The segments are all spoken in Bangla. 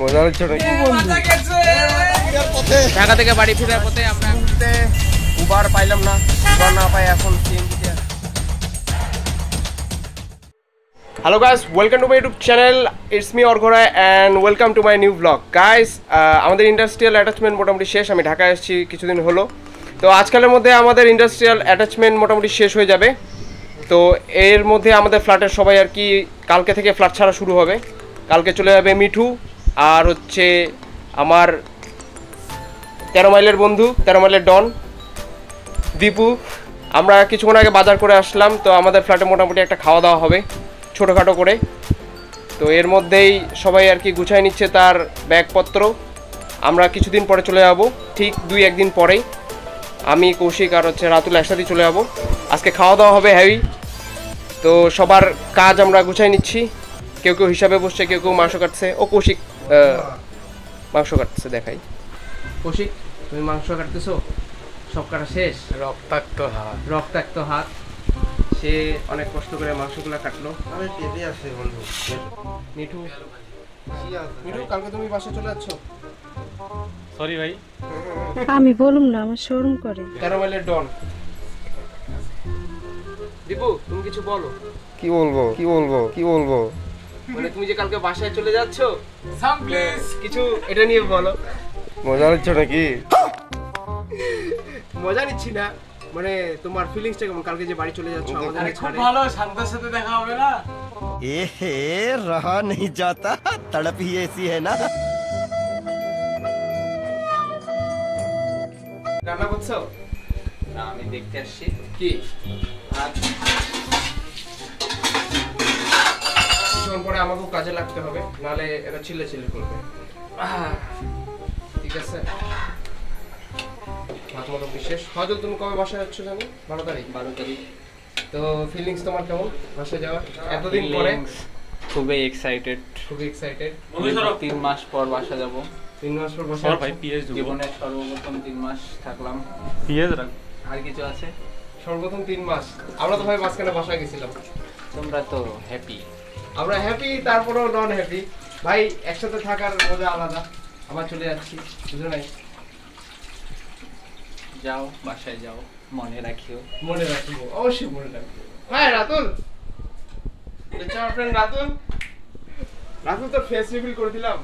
মজা হচ্ছে নাকি ঢাকা থেকে বাড়ি ফেরার পথে আমরা উবার পাইলাম না, উবার না পাই এখন সিএনজিতে। Hello guys, welcome to my YouTube channel. It's me অর্ঘরা and welcome to my new blog. Guys, আমাদের ইন্ডাস্ট্রিয়াল অ্যাটাচমেন্ট মোটামুটি শেষ। আমি ঢাকায় এসেছি কিছুদিন হলো, তো আজকালের মধ্যে আমাদের ইন্ডাস্ট্রিয়াল অ্যাটাচমেন্ট মোটামুটি শেষ হয়ে যাবে। তো এর মধ্যে আমাদের ফ্ল্যাটের সবাই আর কি কালকে থেকে ফ্ল্যাট ছাড়া শুরু হবে। কালকে চলে যাবে মিঠু আর হচ্ছে আমার 13 মাইলের বন্ধু, 13 মাইলের ডন দীপু। আমরা কিছুক্ষণ আগে বাজার করে আসলাম, তো আমাদের ফ্ল্যাটে মোটামুটি একটা খাওয়া দাওয়া হবে ছোটোখাটো করে। তো এর মধ্যেই সবাই আর কি গুছাই নিচ্ছে তার ব্যাগপত্র। আমরা কিছুদিন পরে চলে যাব, ঠিক 2-1 দিন পরেই। আমি, কৌশিক আর হচ্ছে রাতুল একসাথেই চলে যাব। আজকে খাওয়া দাওয়া হবে হেভি। তো সবার কাজ আমরা গুছাই নিচ্ছি। কেউ কেউ হিসাবে বসছে, কেউ কেউ মাংস কাটছে। ও কৌশিক মাংস কাটতেছে, দেখাই। কৌশিক, তুমি মাংস কাটতেছো? সব কাটা শেষ? রক্তাক্ত হাত। সে অনেক কষ্ট করে মাংসগুলো কাটলো। আমি পেটে আসে বন্ধু। মিঠু, মিঠু কালকে তুমি বাসায় চলে যাচ্ছ? সরি ভাই, আমি বলুম না, আমার শরম করে। 13 মাইলের ডন দীপু, তুমি কিছু বলো। কি বলবো কি বলবো কি বলবো? মানে তুমি যে কালকে বাসায় চলে যাচ্ছ, কিছু এটা নিয়ে বলো। মজা হচ্ছে নাকি? মজা নিচ্ছি না, মানে তোমার ফিলিংসটা কেমন কালকে যে বাড়ি চলে যাচ্ছ আমাদের ছাড়ে? ভালো, শান্তার সাথে দেখা হবে না? এহে রহা नहीं जाता, तड़प ही ऐसी है ना। রান্না করছো? না, আমি দেখতে আসছি। কি কিছুক্ষণ পরে আমাকেও কাজে লাগতে হবে, নাহলে এটা চিল্লে চিল্লে করবে। ঠিক আছে, হাত মতো বিশেষ। হয়তো তুমি কবে বাসায় যাচ্ছ জানি? 12 তারিখ। 12 তারিখ। তো ফিলিংস তোমার কেমন বাসায় যাওয়ার এতদিন পরে? খুবই এক্সাইটেড। খুবই এক্সাইটেড। 3 মাস পর বাসা যাব। 3 মাস পর বাসা ভাই পিএস জীবনে সর্বপ্রথম 3 মাস থাকলাম। পিএস রাখ। আর কিছু আছে? সর্বপ্রথম 3 মাস। আমরা তো ভাই মাঝখানে বাসায় গেছিলাম। তোমরা তো হ্যাপি। আমরা হ্যাপি, তারপরেও নন হ্যাপি। ভাই একসাথে থাকার মজা আলাদা। আবার চলে যাচ্ছি, বুঝো নাই? যাও, বাসায় যাও, মনে রাখিও। মনে রাখবো, অবশ্যই মনে রাখবো। হ্যাঁ রাতুল, এটা আমার ফ্রেন্ড রাতুল। রাতুল তোর ফেস রিভিল করে দিলাম।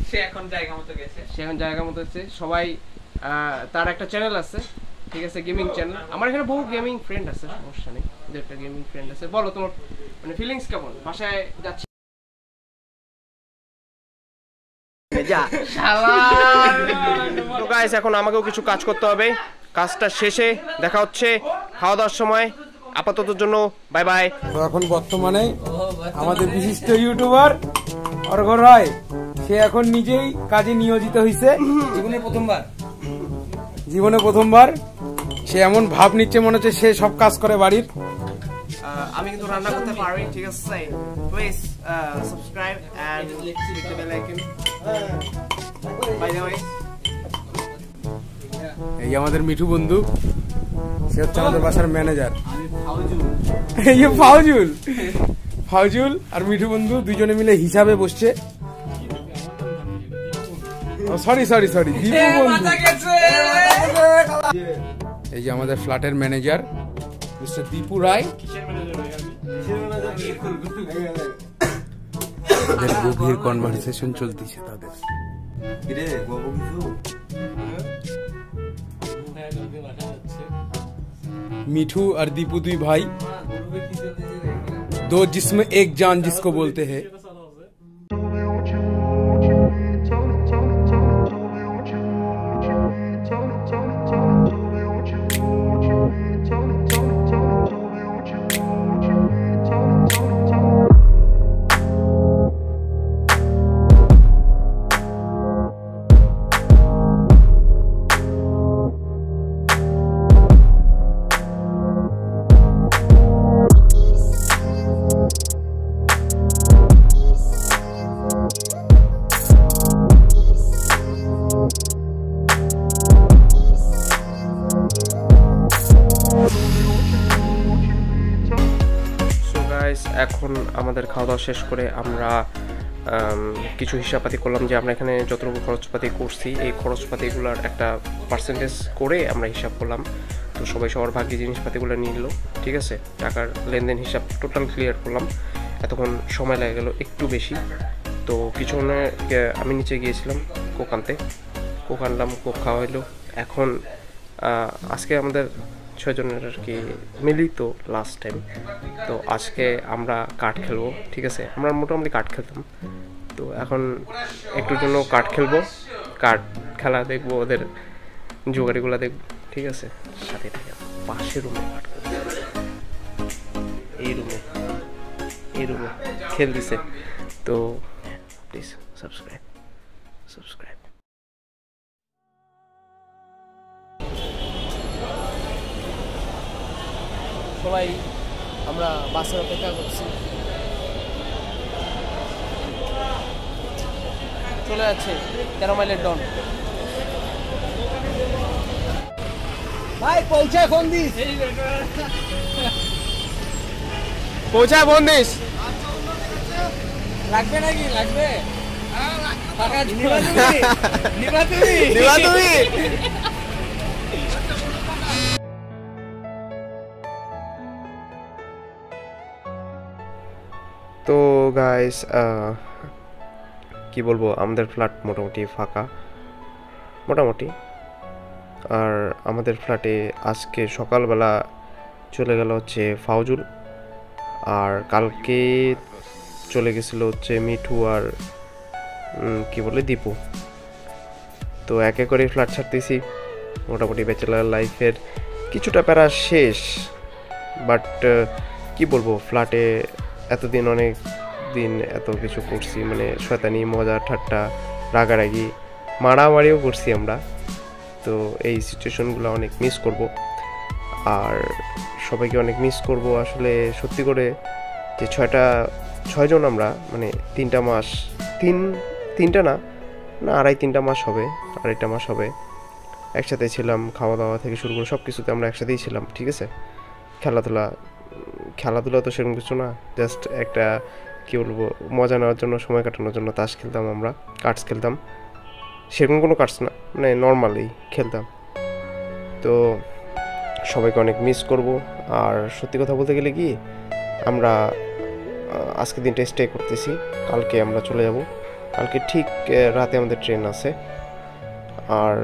সে এখন জায়গা মতো গেছে। সবাই তার একটা চ্যানেল আছে, ঠিক আছে, গেমিং চ্যানেল। আমার এখানে বহু গেমিং ফ্রেন্ড আছে, সমস্যা নেই। যে একটা গেমিং ফ্রেন্ড আছে। বলো তোমার মানে ফিলিংস কেমন বাসায় যাচ্ছি? তো গাইস, এখন আমাকেও কিছু কাজ করতে হবে। কাজটা শেষে দেখা হচ্ছে খাওয়া দাওয়ার সময়। আপাতত জন্য বাই বাই। তো এখন বর্তমানে আমাদের বিশিষ্ট ইউটিউবার অর্ঘর রায়, সে এখন নিজেই কাজে নিয়োজিত হয়েছে। জীবনে প্রথমবার সে এমন ভাব নিচ্ছে, মনে হচ্ছে সে সব কাজ করে বাড়ির। আমি কিন্তু রান্না করতে পারি, ঠিক আছে? Please subscribe and click the bell icon. By the way, এই আমাদের মিঠু বন্ধু, সে হচ্ছে আমাদের বাসার ম্যানেজার। এই ফাউজুল আর মিঠু বন্ধু দুইজনে মিলে হিসাবে বসছে। সরি দীপু বন্ধু। এই যে আমাদের ফ্ল্যাটের ম্যানেজার মিস্টার দীপু রায়। গভীর কনভারসেশন চলতেছে তাদের। मिठू और दीपू दुई भाई, दो जिस्म एक जान जिसको बोलते हैं। এখন আমাদের খাওয়া দাওয়া শেষ করে আমরা কিছু হিসাবপাতি করলাম যে আমরা এখানে যতটুকু খরচপাতি করছি এই খরচপাতিগুলোর একটা পার্সেন্টেজ করে আমরা হিসাব করলাম। তো সবাই সবার ভাগ্যে জিনিসপাতিগুলো নিল, ঠিক আছে। টাকার লেনদেন হিসাব টোটাল ক্লিয়ার করলাম। এতক্ষণ সময় লেগে গেল একটু বেশি। তো কিছুক্ষণে আমি নিচে গিয়েছিলাম কোক আনতে, কোক আনলাম, কোক খাওয়া হইলো। এখন আজকে আমাদের 6 জনের আর কি মিলিত লাস্ট টাইম। তো আজকে আমরা কার্ড খেলবো, ঠিক আছে। আমরা মোটামুটি কার্ড খেলতাম, তো এখন একটুর জন্য কার্ড খেলবো, কার্ড খেলা দেখবো, ওদের জোগাড়িগুলো দেখবো, ঠিক আছে। সাথে থেকে পাশের রুমে কার্ড খেলতে, এই রুমে খেল দিছে। তো প্লিজ সাবস্ক্রাইব। সবাই আমরা বাসের অপেক্ষা করছি, চলে যাচ্ছে 13 মাইলের ডন। ভাই পৌঁছায় ফোন দিস, পৌঁছায় ফোন দিস। লাগবে নাকি? লাগবে নিবা তুমি। তো গাইস কি বলবো, আমাদের ফ্ল্যাট মোটামুটি ফাঁকা মোটামুটি। আর আমাদের ফ্ল্যাটে আজকে সকালবেলা চলে গেল হচ্ছে ফাউজুল, আর কালকে চলে গেছিল হচ্ছে মিঠু আর কি বলে দীপু। তো এক এক করে ফ্ল্যাট ছাড়তেছি। মোটামুটি ব্যাচেলার লাইফের কিছুটা প্যারা শেষ, বাট কি বলবো, ফ্ল্যাটে এতদিন অনেক দিন এত কিছু করছি, মানে শয়তানি, মজা, ঠাট্টা, রাগারাগি, মারামারিও করছি আমরা। তো এই সিচুয়েশনগুলো অনেক মিস করব, আর সবাইকে অনেক মিস করব আসলে। সত্যি করে যে 6 জন আমরা, মানে 3টা মাস, তিনটা না 3.5 মাস হবে, 2.5 মাস হবে একসাথে ছিলাম। খাওয়া দাওয়া থেকে শুরু করে সব কিছুতে আমরা একসাথেই ছিলাম, ঠিক আছে। খেলাধুলা তো সেরকম কিছু না, জাস্ট একটা কী বলবো, মজা নেওয়ার জন্য, সময় কাটানোর জন্য তাস খেলতাম, আমরা কার্ডস খেলতাম। সেরকম কোনো কার্ডস না, মানে নর্মালি খেলতাম। তো সবাইকে অনেক মিস করব। আর সত্যি কথা বলতে গেলে কি, আমরা আজকে দিনটা স্টে করতেছি, কালকে আমরা চলে যাব। কালকে ঠিক রাতে আমাদের ট্রেন আছে। আর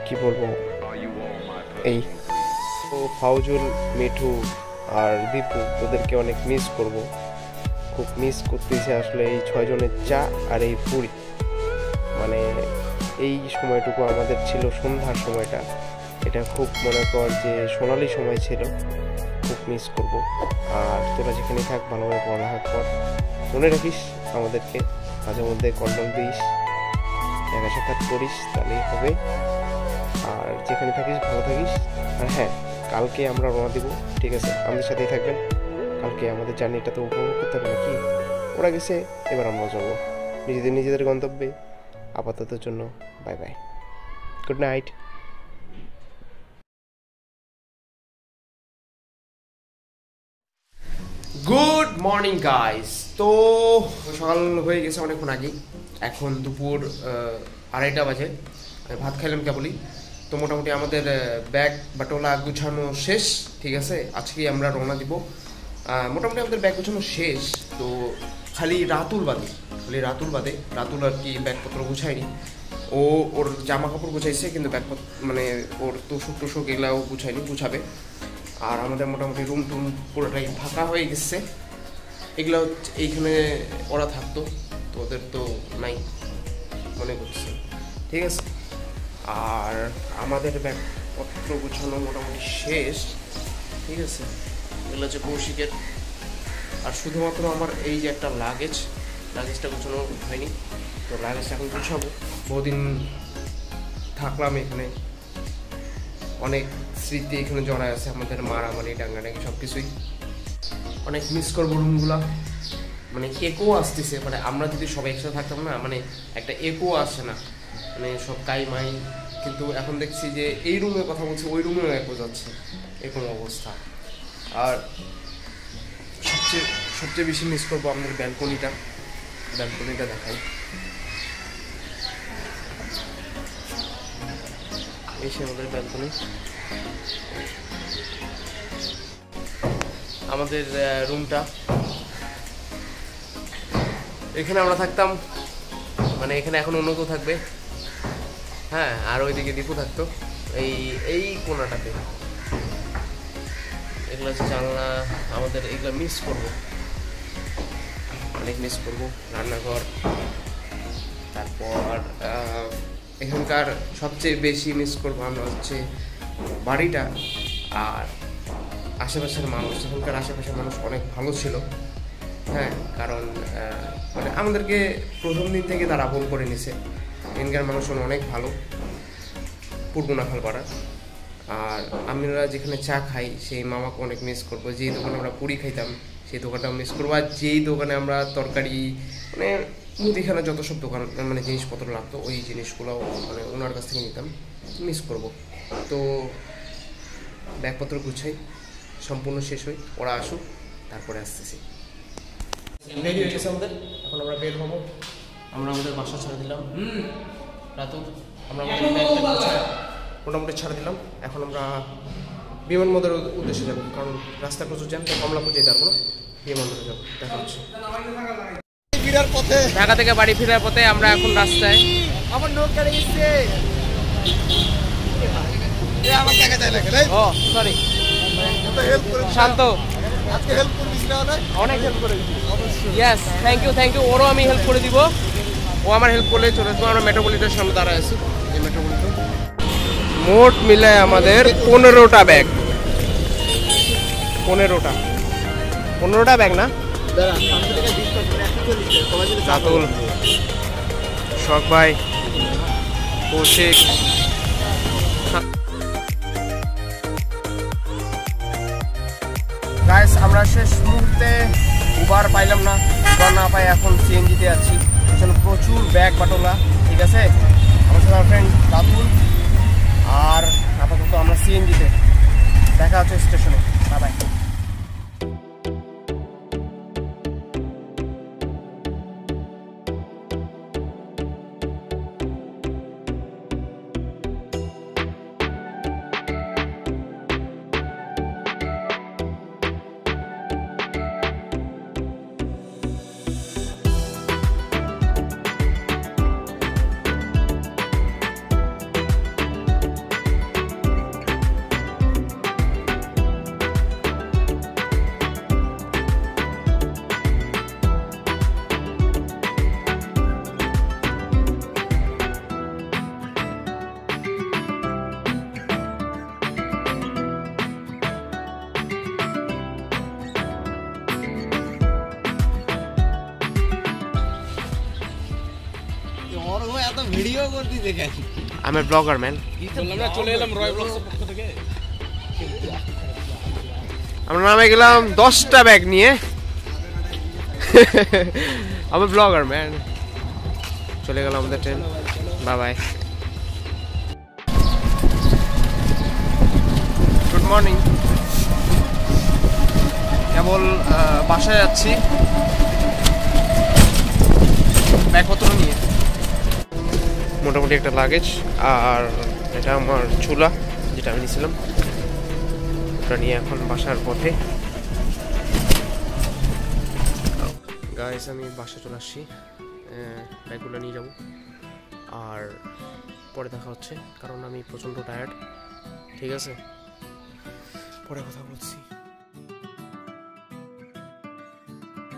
কি বলবো, এই তো ফাউজুল, মিঠু আর দীপু, ওদেরকে অনেক মিস করব, খুব মিস করতেছি আসলে। এই 6 জনের চা আর এই পুরি, মানে এই সময়টুকু আমাদের ছিল সন্ধ্যার সময়টা, এটা খুব মনে কর যে সোনালি সময় ছিল, খুব মিস করব। আর তোরা যেখানে থাক ভালোভাবে পড়ালেখা কর, মনে রাখিস আমাদেরকে, মাঝে মধ্যে কন্ট্রোল দিস, দেখা সাক্ষাৎ করিস, তাহলেই হবে। আর যেখানে থাকিস ভালো থাকিস। আর হ্যাঁ, কালকে আমরা রওনা দিব, ঠিক আছে। আমাদের সাথেই থাকবেন। কালকে আমাদের জার্নিটা তো উপভোগ করতে হবে নাকি। ওরা গেছে, এবার আমরা যাবো নিজেদের গন্তব্যে। আপাততের জন্য by bye, good night. Good morning guys. তো সকাল হয়ে গেছে অনেকক্ষণ আগেই, এখন দুপুর 2:30 বাজে। ভাত খাইলাম কেবলই। তো মোটামুটি আমাদের ব্যাগ বাটোলা গুছানো শেষ, ঠিক আছে। আজকে আমরা রওনা দিব। মোটামুটি আমাদের ব্যাগ গুছানো শেষ। তো খালি রাতুল বাদে রাতুল আর কি ব্যাগপত্র গুছায়নি। ওর জামা কাপড় গুছাইছে, কিন্তু ব্যাগপত্র মানে ওর তোষক এগুলাও গুছাবে। আর আমাদের মোটামুটি রুম টুম পুরোটাই ফাঁকা হয়ে গেছে। এগুলো এইখানে ওরা থাকতো, তো ওদের তো নাই মনে করছে, ঠিক আছে। আর আমাদের ব্যাগপত্র গুছানো মোটামুটি শেষ, ঠিক আছে। এগুলো হচ্ছে কৌশিকের। আর শুধুমাত্র আমার এই যে একটা লাগেজটা গুছানো হয়নি, তো লাগেজটা এখন গুছাবো। বহুদিন থাকলাম এখানে, অনেক স্মৃতি এখানে জড়ায় আছে আমাদের, মারামারি, ডাঙ্গাডাঙ্গি সব কিছুই। অনেক মিস করবো রুমগুলা, মানে একো আসতেছে। মানে আমরা যদি সবাই একসাথে থাকতাম না, মানে একটা একো আসে না, মানে সব কাইমাই। কিন্তু এখন দেখছি যে এই রুমে কথা বলছি, ওই রুমেও একো যাচ্ছে, এরকম অবস্থা। আর সবচেয়ে বেশি মিস করবো আমাদের ব্যালকনিটা, ব্যালকনিটা দেখাই। এই সে আমাদের ব্যালকনি, আমাদের রুমটা। এখানে আমরা থাকতাম, মানে এখানে এখন অন্য কেউ থাকবে। হ্যাঁ, আর ওইদিকে দীপু থাকতো এই কোনাটাতে। এগুলো হচ্ছে জানলা আমাদের, এগুলো মিস করবো, অনেক মিস করবো। রান্নাঘর, তারপর এখানকার সবচেয়ে বেশি মিস করবো আমরা হচ্ছে বাড়িটা আর আশেপাশের মানুষ। এখানকার আশেপাশের মানুষ অনেক ভালো ছিল। হ্যাঁ, কারণ মানে আমাদেরকে প্রথম দিন থেকে তারা আপন করে নিছে। এখানকার মানুষ অনেক ভালো, পূর্ব নাখালপাড়া। আর আমরা যেখানে চা খাই সেই মামাকে অনেক মিস করবো। যেই দোকানে আমরা পুরি খাইতাম সেই দোকানটাও মিস করবো। আর যেই দোকানে আমরা তরকারি, মানে মুদিখানা যত সব দোকান মানে জিনিসপত্র লাগতো, ওই জিনিসগুলোও মানে ওনার কাছ থেকে নিতাম, মিস করব। তো ব্যাগপত্র গুছাই, সম্পূর্ণ শেষ হই, ওরা আসুক, তারপরে আসতেছি। রেডি হয়ে গেছে আমাদের, এখন আমরা বের হবো। আমরা আমাদের বাসা ছেড়ে দিলাম রাতুর, আমরা মোটামুটি ছাড়া দিলাম। এখন আমরা বিমানবন্দরের উদ্দেশ্যে যাবো, কারণ রাস্তা প্রচুর জ্যাম, কমলাপুর যেতে পারবো না, বিমানবন্দরে যাবো। দেখা হচ্ছে ঢাকা থেকে বাড়ি ফেরার পথে। আমরা এখন রাস্তায়, আমার নোট কাটে গেছে। আমার দেখা যায় না কেন? ও সরি, শান্ত আজকে হেল্প করবিস না? অনেক হেল্প করে দিবি। Yes, thank you. ওরও আমি হেল্প করে দিব, ও আমার হেল্প করলে চলে আসবো। আমরা মেট্রোপলিটনের সামনে দাঁড়ায় আছি। এই মেট্রোপলিটন মোট মিলে আমাদের 15টা ব্যাগ। 15টা ব্যাগ না? রাতুল, শখ ভাই, কৌশিক। গাইস, আমরা শেষ মুহূর্তে উবার পাইলাম না, উবার না পাই এখন সিএনজিতে আছি। পিছনে প্রচুর ব্যাগ বাটোলা, ঠিক আছে। আমার সাথে আমার ফ্রেন্ড রাতুল, আর আপাতত আমরা সিএনজিতে। দেখা হচ্ছে স্টেশনে, বাই বাই। ভিডিও করতে দেখে আমি ব্লগার ম্যান। চলে এলাম রয় ব্লগসের পক্ষ থেকে। আমরা নামে গেলাম 10টা ব্যাগ নিয়ে। আমি ব্লগার ম্যান। চলে গেল আমাদের train, bye bye. Good morning. কেবল বাসায় যাচ্ছি ব্যাগপত্র নিয়ে। মোটামুটি একটা লাগেজ, আর এটা আমার চুলা যেটা আমি নিয়েছিলাম, ওটা নিয়ে এখন বাসার পথে। গাইস, আমি বাসা চলে আসছি, ব্যাগগুলো নিয়ে যাব, আর পরে দেখা হচ্ছে, কারণ আমি প্রচণ্ড টায়ার্ড। ঠিক আছে, পরে কথা বলছি।